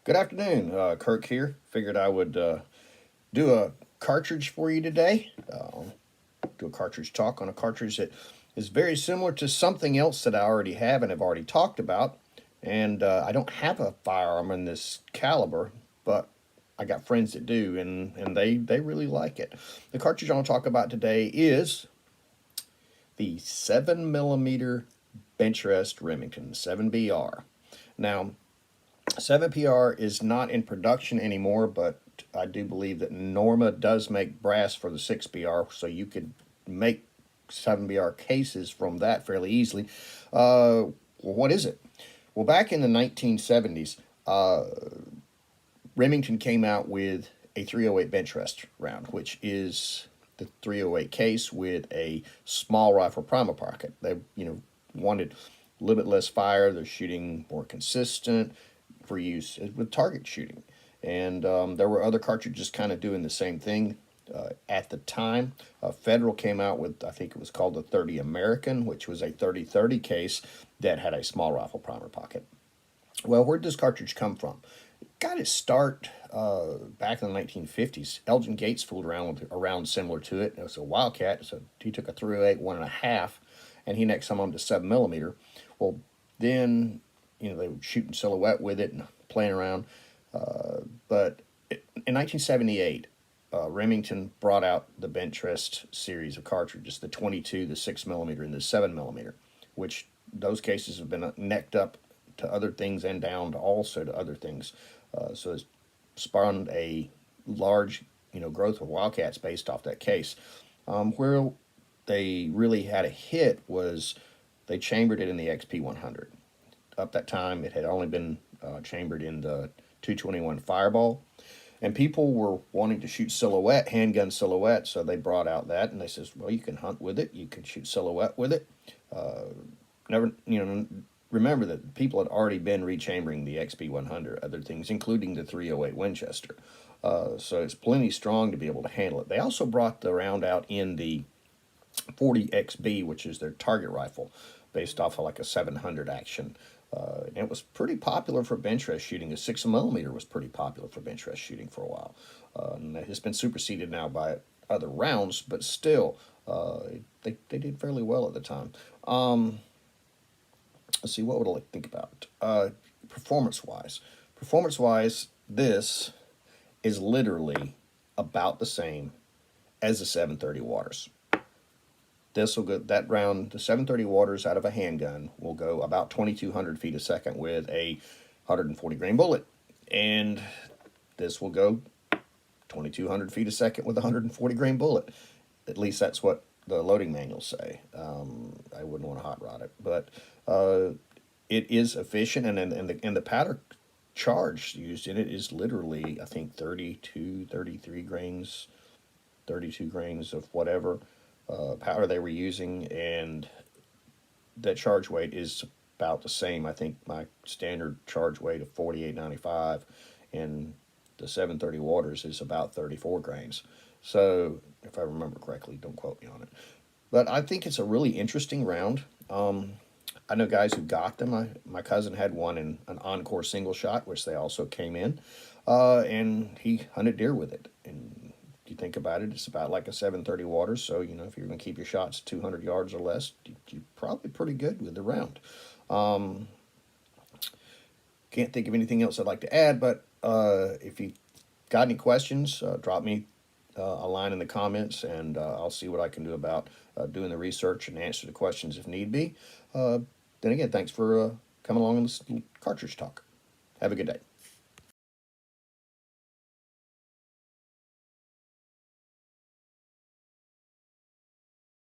Good afternoon, Kirk here. Figured I would do a cartridge for you today. Do a cartridge talk on a cartridge that is very similar to something else that I already have and have already talked about. And I don't have a firearm in this caliber, but I got friends that do, and they really like it. The cartridge I want to talk about today is the 7mm Bench Rest Remington 7BR. Now, 7PR is not in production anymore, but I do believe that Norma does make brass for the 6BR, so you could make 7BR cases from that fairly easily. What is it? Well, back in the 1970s, Remington came out with a 308 bench rest round, which is the 308 case with a small rifle primer pocket. They, wanted a little bit less fire. They're shooting more consistent for use with target shooting. And there were other cartridges kind of doing the same thing at the time. Federal came out with, I think it was called the 30 American, which was a 30-30 case that had a small rifle primer pocket. Well, where did this cartridge come from? It got its start back in the 1950s. Elgin Gates fooled around with a round similar to it. It was a Wildcat, so he took a 308 1.5, and he next some on to 7mm. Well, then they were shooting silhouette with it and playing around. But in 1978, Remington brought out the Bench Rest series of cartridges, the 22, the 6mm, and the 7mm, which those cases have been necked up to other things and down to also to other things. So it's spawned a large, growth of Wildcats based off that case. Where they really had a hit was they chambered it in the XP100. Up that time, it had only been chambered in the 221 Fireball, and people were wanting to shoot silhouette, handgun silhouette, so they brought out that, and they says, well, you can hunt with it, you can shoot silhouette with it. Never, remember that people had already been rechambering the XP100, other things, including the 308 Winchester. So it's plenty strong to be able to handle it. They also brought the round out in the 40XB, which is their target rifle, based off of like a 700 action. And it was pretty popular for bench rest shooting. A 6mm was pretty popular for bench rest shooting for a while. And it's been superseded now by other rounds, but still, they did fairly well at the time. Let's see, what would I think about? Performance-wise. Performance-wise, this is literally about the same as the 730 Waters. This will go, that round, the 730 Waters out of a handgun will go about 2,200 feet a second with a 140 grain bullet. And this will go 2,200 feet a second with a 140 grain bullet. At least that's what the loading manuals say. I wouldn't want to hot rod it, but it is efficient, and the powder charge used in it is literally, I think, 32, 33 grains, 32 grains of whatever powder they were using, and that charge weight is about the same. I think my standard charge weight of 48.95 and the 730 Waters is about 34 grains. So if I remember correctly, don't quote me on it. But I think it's a really interesting round. I know guys who got them. My cousin had one in an Encore single shot, which they also came in, and he hunted deer with it. And if you think about it, it's about like a 730 Waters. So, if you're going to keep your shots 200 yards or less, you're probably pretty good with the round. Can't think of anything else I'd like to add, but if you got any questions, drop me a line in the comments, and I'll see what I can do about doing the research and answer the questions if need be. Then again, thanks for coming along on this cartridge talk. Have a good day.